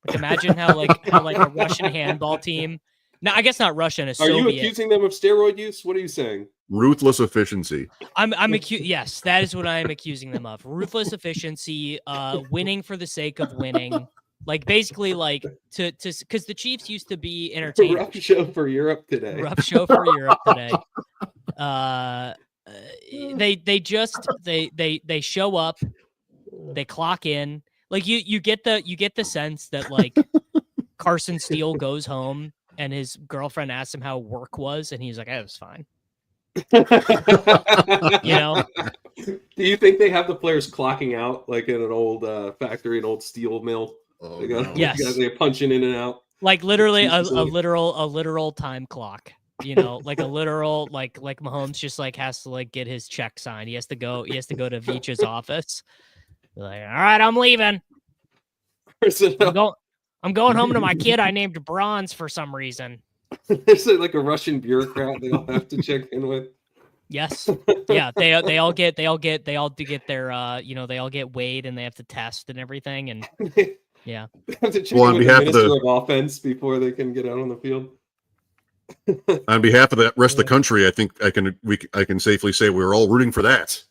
Like imagine how a Russian handball team. No, I guess not Russian. A Soviet. Are you accusing them of steroid use? What are you saying? Ruthless efficiency. Yes, that is what I am accusing them of. Ruthless efficiency, winning for the sake of winning. Like basically like to because the Chiefs used to be entertainers. Rough show for Europe today. Rough show for Europe today. They show up, they clock in. Like you get the sense that like Carson Steele goes home and his girlfriend asks him how work was, and he's like, "It was fine." You know? Do you think they have the players clocking out like in an old factory, an old steel mill? Oh, yes, they're punching in and out. Like literally a literal time clock. You know, like a literal like Mahomes just like has to like get his check signed. He has to go to Veach's office. Like, all right, I'm leaving. I'm going home to my kid I named Bronze for some reason. There's like a Russian bureaucrat they all have to check in with. Yes. Yeah. They all get their they all get weighed and they have to test and everything. And yeah. They have to check in with the minister of offense before they can get out on the field. On behalf of the rest of the country, I think I can safely say we're all rooting for that.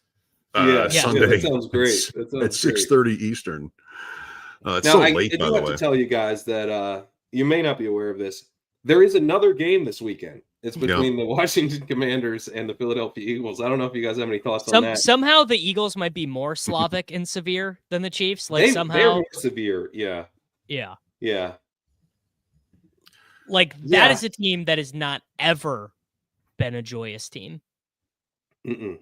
Sunday. That sounds great. At 6:30 Eastern. It's now, so late, I by do the have way. to tell you guys that you may not be aware of this. There is another game this weekend. It's between the Washington Commanders and the Philadelphia Eagles. I don't know if you guys have any thoughts on that. Somehow the Eagles might be more Slavic and severe than the Chiefs. Like they're more severe. Yeah. Yeah. Yeah. Like that is a team that has not ever been a joyous team. Mm-mm.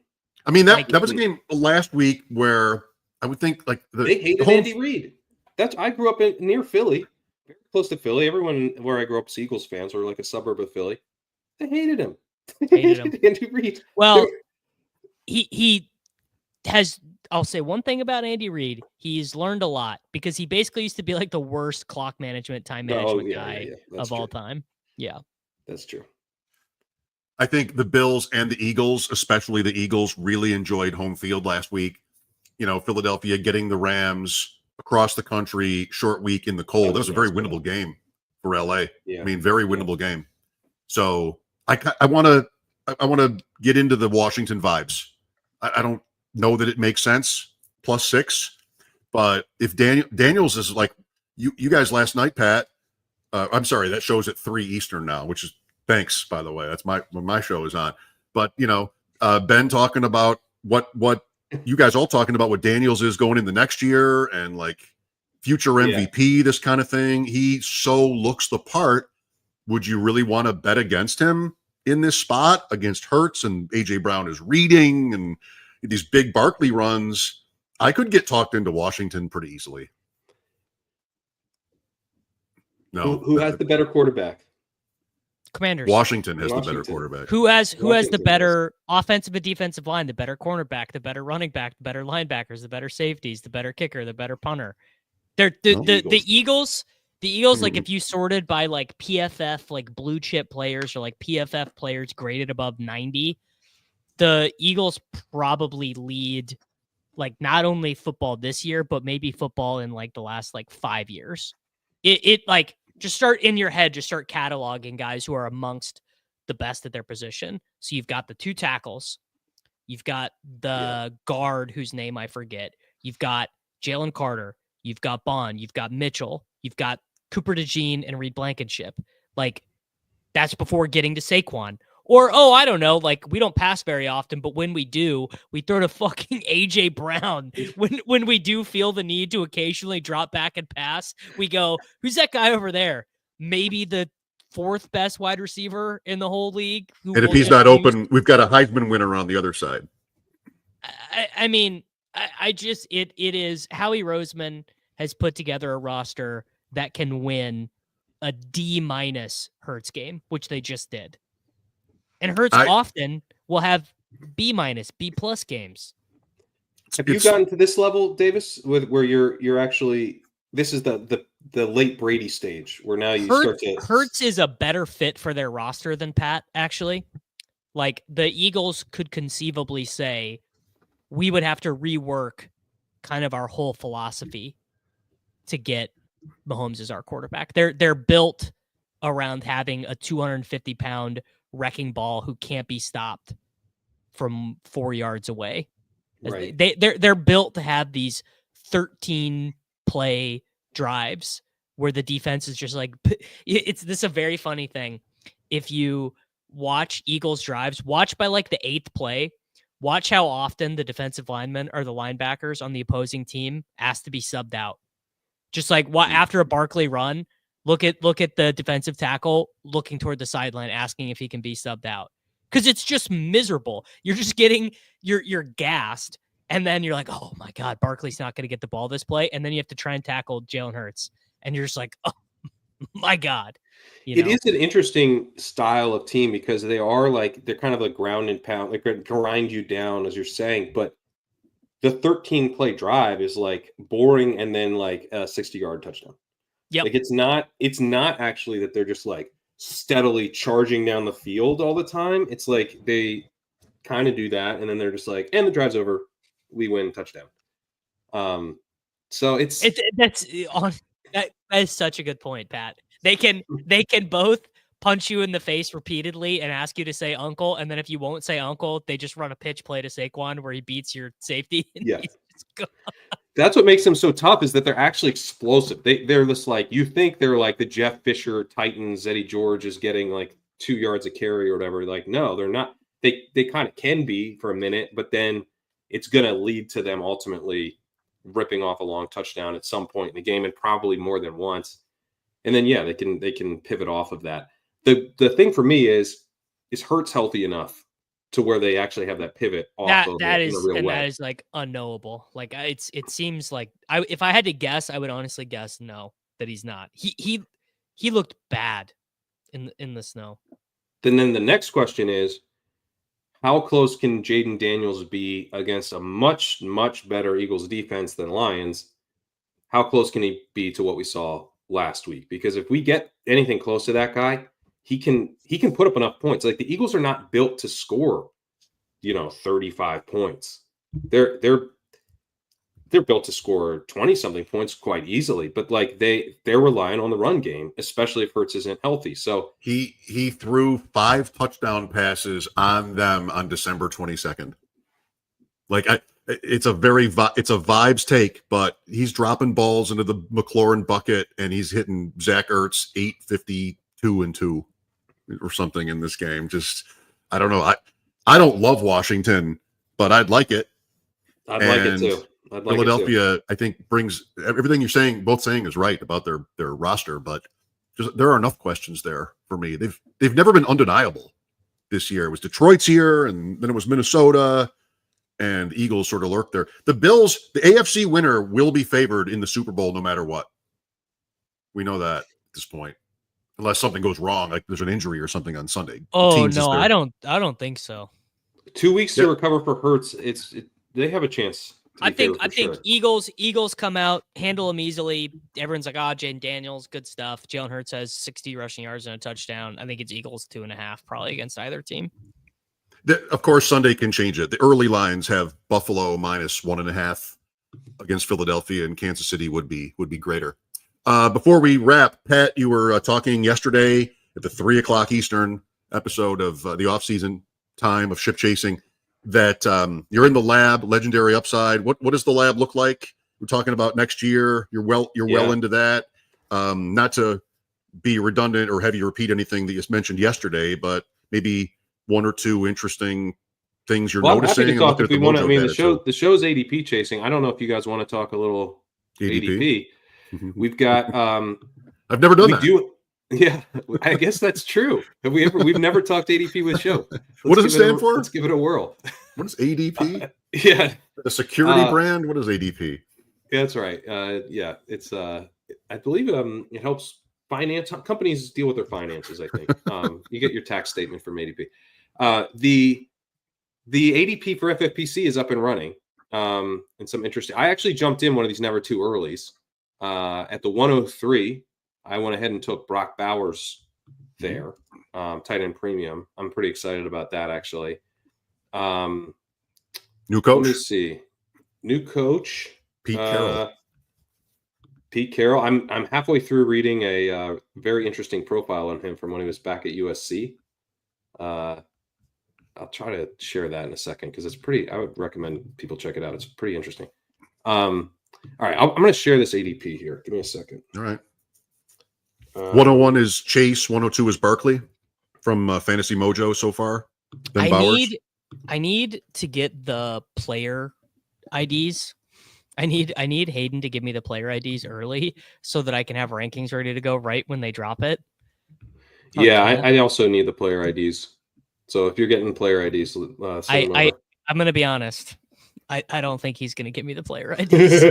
I mean, that was a game last week where I would think like they hated Andy Reid. I grew up near Philly, very close to Philly. Everyone where I grew up is Eagles fans. We're like a suburb of Philly. They hated him. Andy Reid. Well, he has. I'll say one thing about Andy Reid. He's learned a lot because he basically used to be like the worst clock management, time management guy of all time. Yeah, that's true. I think the Bills and the Eagles, especially the Eagles, really enjoyed home field last week. You know, Philadelphia getting the Rams across the country, short week in the cold. That was a very winnable game for LA. Yeah. I mean, very winnable game. So I want to get into the Washington vibes. I don't know that it makes sense. +6, but if Daniels is like you guys last night, Pat. I'm sorry, that show's at 3 Eastern now, which is thanks, by the way. That's when my show is on. But you know, Ben talking about what you guys all talking about what Daniels is going in the next year and like future MVP, this kind of thing. He so looks the part. Would you really want to bet against him in this spot against Hurts and AJ Brown is reading and these big Barkley runs? I could get talked into Washington pretty easily. No, who has the better quarterback? Commanders. Washington has the better quarterback. Who has the better offensive and defensive line, the better cornerback, the better running back, the better linebackers, the better safeties, the better kicker, the better punter? The Eagles, like if you sorted by like PFF, like blue chip players or like PFF players graded above 90, the Eagles probably lead like not only football this year, but maybe football in like the last like 5 years. It like just start in your head, just start cataloging guys who are amongst the best at their position. So you've got the 2 tackles, you've got the guard whose name I forget, you've got Jalen Carter, you've got Bond, you've got Mitchell, you've got Cooper DeJean and Reed Blankenship. Like that's before getting to Saquon. Or, I don't know, like we don't pass very often, but when we do, we throw to fucking AJ Brown. When we do feel the need to occasionally drop back and pass, we go, who's that guy over there? Maybe the 4th best wide receiver in the whole league. And if he's not open, we've got a Heisman winner on the other side. I mean, it is Howie Roseman has put together a roster that can win a D- Hurts game, which they just did. And Hurts often will have B-, B+ games. Have you gotten to this level, Davis, where you're actually this is the late Brady stage where now you start to. Hurts is a better fit for their roster than Pat, actually. Like, the Eagles could conceivably say, we would have to rework kind of our whole philosophy to get Mahomes as our quarterback. They're built around having a 250-pound wrecking ball who can't be stopped from 4 yards away. Right. They're built to have these 13 play drives where the defense is just like, this is a very funny thing. If you watch Eagles drives, watch by like the 8th play, watch how often the defensive linemen or the linebackers on the opposing team ask to be subbed out. Just like after a Barkley run, look at the defensive tackle looking toward the sideline, asking if he can be subbed out. Because it's just miserable. You're just getting, you're gassed. And then you're like, oh my God, Barkley's not going to get the ball this play. And then you have to try and tackle Jalen Hurts. And you're just like, oh my God. It is an interesting style of team because they're kind of like ground and pound, like grind you down, as you're saying. But the 13 play drive is like boring and then like a 60-yard touchdown. Yeah. Like it's not actually that they're just like steadily charging down the field all the time. It's like they kind of do that and then they're just like, and the drive's over, we win, touchdown. So that is such a good point, Pat. They can both punch you in the face repeatedly and ask you to say uncle, and then if you won't say uncle, they just run a pitch play to Saquon where he beats your safety. Yeah. That's what makes them so tough, is that they're actually explosive. They're just like, you think they're like the Jeff Fisher Titans, Eddie George is getting like 2 yards a carry or whatever. Like, no, they're not. They kind of can be for a minute, but then it's going to lead to them ultimately ripping off a long touchdown at some point in the game, and probably more than once. And then, yeah, they can pivot off of that. The thing for me is Hurts healthy enough to where they actually have that pivot off of that it is, in a real way. That is like unknowable. Like it seems like if I had to guess, I would honestly guess no, that he's not. He looked bad in the snow. Then the next question is, how close can Jaden Daniels be against a much, much better Eagles defense than Lions? How close can he be to what we saw last week? Because if we get anything close to that guy, he can put up enough points. Like, the Eagles are not built to score, 35 points. They're built to score 20-something points quite easily, but like they're relying on the run game, especially if Hurts isn't healthy. So he threw 5 touchdown passes on them on December 22nd. Like, it's a vibes take, but he's dropping balls into the McLaurin bucket and he's hitting Zach Ertz 852 and 2 or something in this game. Just, I don't know. I don't love Washington, but I'd like it. I'd like it too. Philadelphia, I think, brings everything you're saying. Both saying is right about their roster, but just there are enough questions there for me. They've never been undeniable this year. It was Detroit's year, and then it was Minnesota, and Eagles sort of lurked there. The Bills, the AFC winner, will be favored in the Super Bowl no matter what. We know that at this point, unless something goes wrong, like there's an injury or something on Sunday. Oh no, I don't think so. 2 weeks to recover for Hurts. They have a chance. I think Eagles come out, handle them easily. Everyone's like, Jaden Daniels, good stuff. Jalen Hurts has 60 rushing yards and a touchdown. I think it's Eagles 2.5 probably against either team. Of course, Sunday can change it. The early lines have Buffalo -1.5 against Philadelphia, and Kansas City would be greater. Before we wrap, Pat, you were talking yesterday at the 3:00 Eastern episode of the offseason time of Ship Chasing that you're in the lab, Legendary Upside. What does the lab look like? We're talking about next year. You're well into that. Not to be redundant or have you repeat anything that you mentioned yesterday, but maybe one or two interesting things you're noticing. I'm happy to talk if we want to. I mean, the show's ADP chasing. I don't know if you guys want to talk a little ADP. We've got. I've never done that. Yeah, I guess that's true. We've never talked ADP with show. What does it stand for? Let's give it a whirl. What is ADP? Yeah, a security brand. What is ADP? Yeah, that's right. Yeah, it's. I believe it helps finance companies deal with their finances. I think you get your tax statement from ADP. The ADP for FFPC is up and running. And some interesting. I actually jumped in one of these never too earlys. At the 103, I went ahead and took Brock Bowers there, tight end premium. I'm pretty excited about that, actually. New coach? Let me see. New coach. Pete Carroll. Pete Carroll. I'm halfway through reading a very interesting profile on him from when he was back at USC. I'll try to share that in a second because it's pretty. I would recommend people check it out. It's pretty interesting. All right, I'm going to share this ADP here. Give me a second. All right. 101 is Chase. 102 is Barkley from Fantasy Mojo so far. Then Bowers. I need to get the player IDs. I need Hayden to give me the player IDs early so that I can have rankings ready to go right when they drop it. Yeah, I also need the player IDs. So if you're getting player IDs, send them over. I'm gonna be honest. I don't think he's gonna give me the player IDs.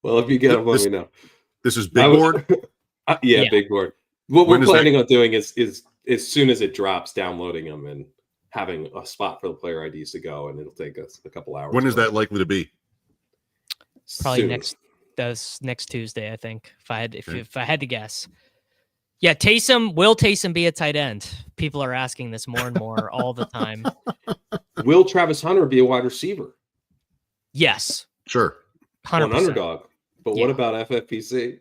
Well, if you get them, let me know. This is big board. Yeah, big board. What we're planning on doing is as soon as it drops, downloading them and having a spot for the player IDs to go, and it'll take us a couple hours. When is that likely to be? Probably next Tuesday, I think. If I had to guess. Yeah, Will Taysom be a tight end? People are asking this more and more all the time. Will Travis Hunter be a wide receiver? Yes. Sure. 100%. An underdog. But what about FFPC?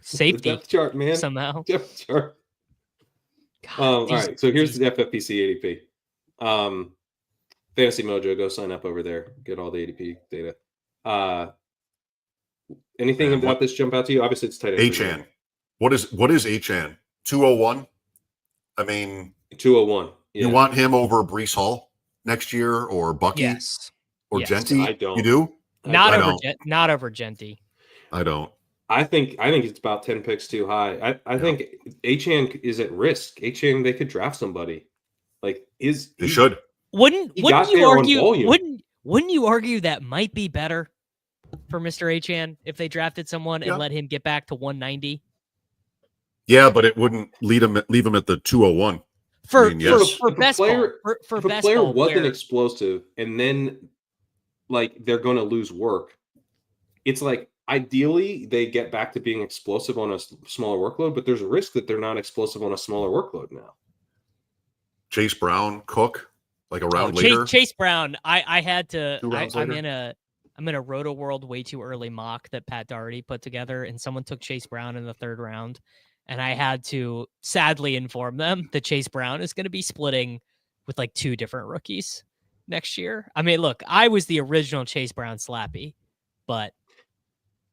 Safety. The depth chart, man. Somehow. Depth chart. All right, so here's the FFPC ADP. Fantasy Mojo, go sign up over there. Get all the ADP data. Anything about this jump out to you? Obviously, it's tight end. Achan. What is Achan? 201? I mean, 201. Yeah. You want him over Breece Hall next year or Bucky? Yes. Or Genty? I don't. You do? Not over Genty. I don't. I think it's about 10 picks too high. I think Achan is at risk. Achan, they could draft somebody. They should. Wouldn't you argue that might be better for Mr. Achan if they drafted someone and let him get back to 190? Yeah, but it wouldn't leave him at the 201. For best ball. For if a best player ball, wasn't explosive and then they're going to lose work, it's ideally they get back to being explosive on a smaller workload, but there's a risk that they're not explosive on a smaller workload now. Chase Brown, Cook, a round later. Chase Brown, I had to. I'm later. in a Roto World way too early mock that Pat Doherty put together, and someone took Chase Brown in the 3rd round, and I had to sadly inform them that Chase Brown is going to be splitting with 2 different rookies next year. I mean, look, I was the original Chase Brown slappy, but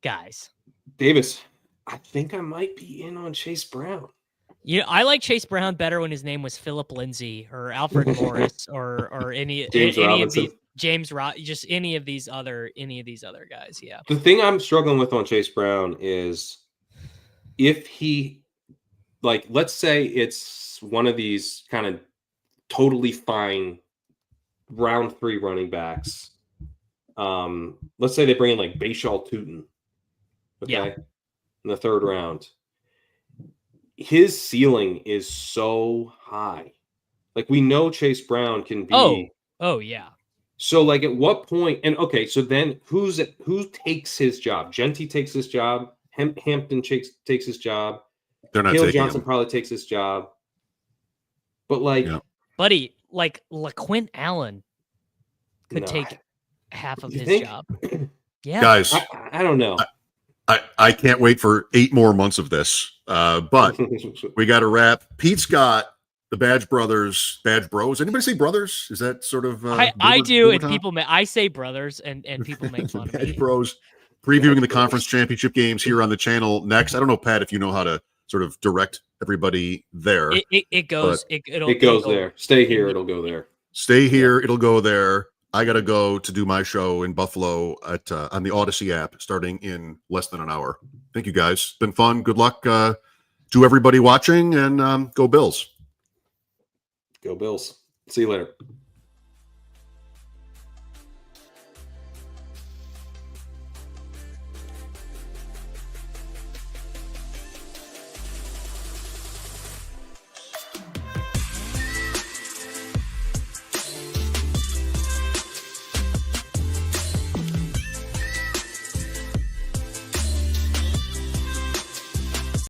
guys, Davis, I think I might be in on Chase Brown. I like Chase Brown better when his name was Philip Lindsay or Alfred Morris or any James Robinson. Just any of these other guys. Yeah. The thing I'm struggling with on Chase Brown is if he, let's say it's one of these kind of totally fine round 3 running backs. Let's say they bring in Bashal Tootin. Okay. In the 3rd round. His ceiling is so high. We know Chase Brown can be. Oh yeah. So at what point? And okay, so then who takes his job? Genty takes his job. Hampton takes his job. They're not Caleb taking Johnson him. probably takes his job. But buddy, LaQuint Allen could take half of his job. Yeah, guys, I don't know. I can't wait for 8 more months of this. But we got to wrap. Pete's got the Badge Bros. Anybody say brothers? Is that sort of? I do, and people I say brothers, and people make fun of me. Badge Bros. Previewing the conference championship games here on the channel next. I don't know, Pat, if you know how to sort of direct everybody there. It goes. It goes there. Stay here. It'll go there. Stay here. It'll go there. I got to go to do my show in Buffalo on the Odyssey app starting in less than an hour. Thank you, guys. It's been fun. Good luck to everybody watching, and go Bills. Go Bills. See you later.